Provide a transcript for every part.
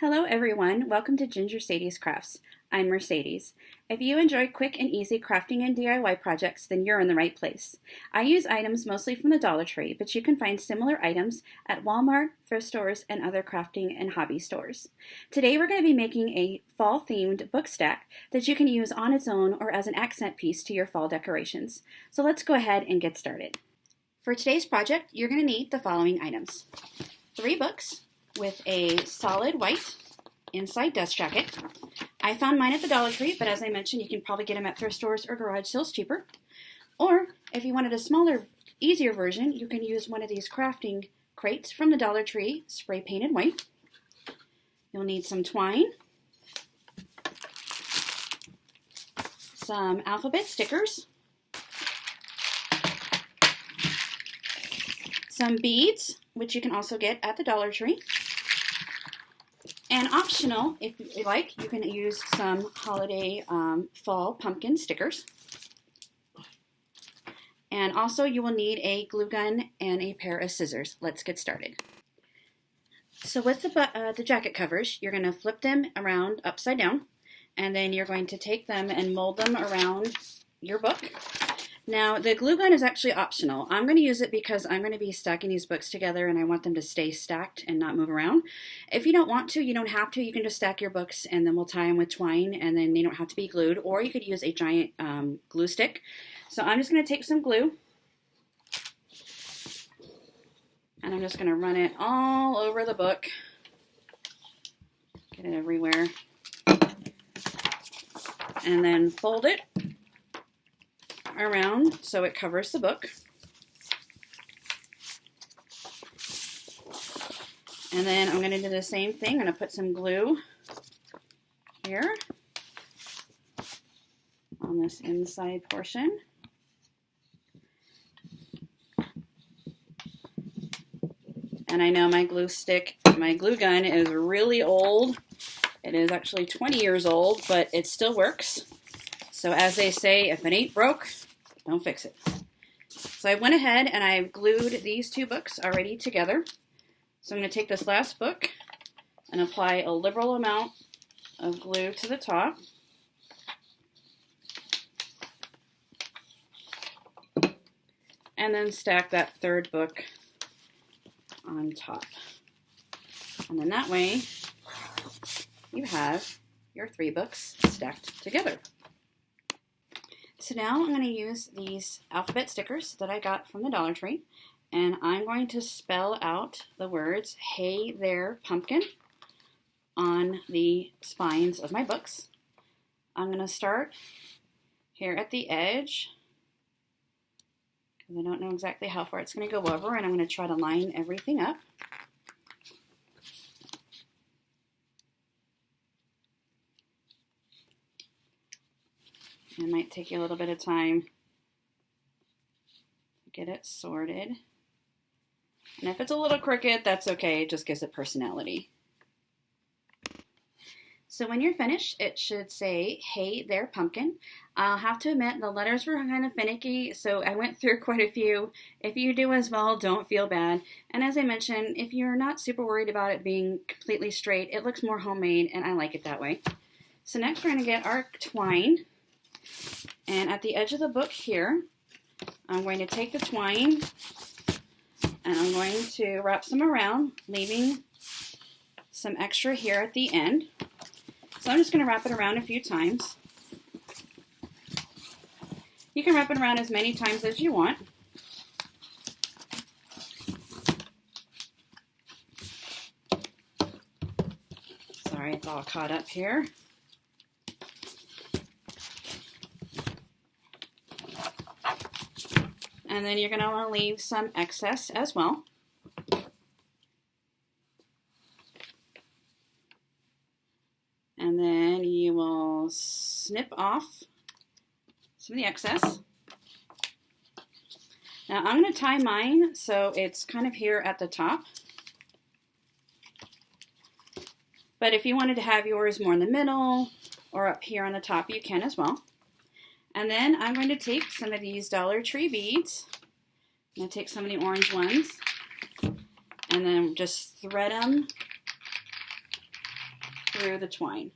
Hello everyone, welcome to Ginger Sadie's Crafts. I'm Mercedes. If you enjoy quick and easy crafting and DIY projects, then you're in the right place. I use items mostly from the Dollar Tree, but you can find similar items at Walmart, thrift stores, and other crafting and hobby stores. Today we're going to be making a fall-themed book stack that you can use on its own or as an accent piece to your fall decorations. So let's go ahead and get started. For today's project, you're going to need the following items. 3 books with a solid white inside dust jacket. I found mine at the Dollar Tree, but as I mentioned, you can probably get them at thrift stores or garage sales cheaper. Or if you wanted a smaller, easier version, you can use one of these crafting crates from the Dollar Tree, spray painted white. You'll need some twine, some alphabet stickers, some beads, which you can also get at the Dollar Tree. And optional, if you like, you can use some holiday fall pumpkin stickers. And also you will need a glue gun and a pair of scissors. Let's get started. So with the jacket covers, you're going to flip them around upside down, and then you're going to take them and mold them around your book. Now, the glue gun is actually optional. I'm going to use it because I'm going to be stacking these books together and I want them to stay stacked and not move around. If you don't want to, you don't have to. You can just stack your books and then we'll tie them with twine and then they don't have to be glued. Or you could use a giant glue stick. So I'm just going to take some glue and I'm just going to run it all over the book. Get it everywhere. And then fold it around so it covers the book. And then I'm going to do the same thing. I'm going to put some glue here on this inside portion. And I know my glue gun is really old. It is actually 20 years old, but it still works. So as they say, if it ain't broke, don't fix it. So I went ahead and I've glued these 2 books already together. So I'm going to take this last book and apply a liberal amount of glue to the top. And then stack that 3rd book on top. And then that way you have your 3 books stacked together. So now I'm going to use these alphabet stickers that I got from the Dollar Tree, and I'm going to spell out the words, "Hey there, pumpkin," on the spines of my books. I'm going to start here at the edge, because I don't know exactly how far it's going to go over, and I'm going to try to line everything up. It might take you a little bit of time to get it sorted. And if it's a little crooked, that's okay. It just gives it personality. So when you're finished, it should say, "Hey there, pumpkin." I'll have to admit, the letters were kind of finicky, so I went through quite a few. If you do as well, don't feel bad. And as I mentioned, if you're not super worried about it being completely straight, it looks more homemade, and I like it that way. So next we're going to get our twine. And at the edge of the book here, I'm going to take the twine and I'm going to wrap some around, leaving some extra here at the end. So I'm just going to wrap it around a few times. You can wrap it around as many times as you want. Sorry, it's all caught up here. And then you're going to want to leave some excess as well. And then you will snip off some of the excess. Now I'm going to tie mine so it's kind of here at the top. But if you wanted to have yours more in the middle or up here on the top, you can as well. And then I'm going to take some of these Dollar Tree beads. I'm going to take some of the orange ones and then just thread them through the twine.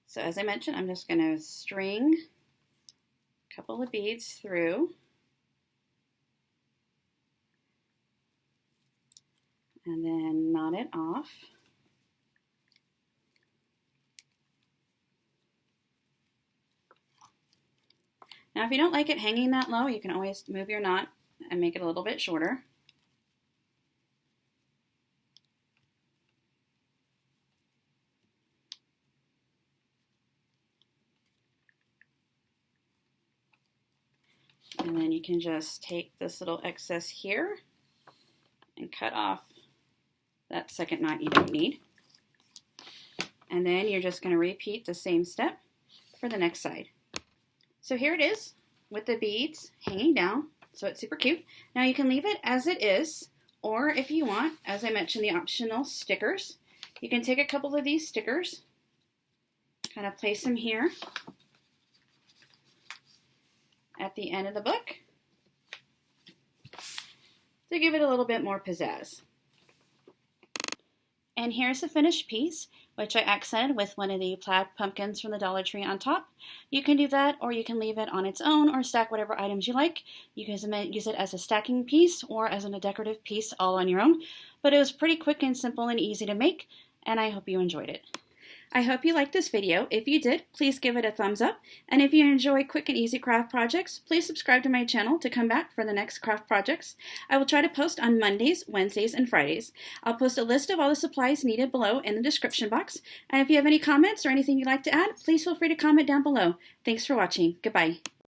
So as I mentioned, I'm just going to string a couple of beads through. And then knot it off. Now if you don't like it hanging that low, you can always move your knot and make it a little bit shorter. And then you can just take this little excess here and cut off that second knot you don't need. And then you're just going to repeat the same step for the next side. So here it is with the beads hanging down, so it's super cute. Now you can leave it as it is, or if you want, as I mentioned, the optional stickers, you can take a couple of these stickers, kind of place them here at the end of the book to give it a little bit more pizzazz. And here's the finished piece, which I accented with one of the plaid pumpkins from the Dollar Tree on top. You can do that, or you can leave it on its own, or stack whatever items you like. You can use it as a stacking piece or as a decorative piece all on your own. But it was pretty quick and simple and easy to make, and I hope you enjoyed it. I hope you liked this video. If you did, please give it a thumbs up. And if you enjoy quick and easy craft projects, please subscribe to my channel to come back for the next craft projects. I will try to post on Mondays, Wednesdays, and Fridays. I'll post a list of all the supplies needed below in the description box. And if you have any comments or anything you'd like to add, please feel free to comment down below. Thanks for watching. Goodbye.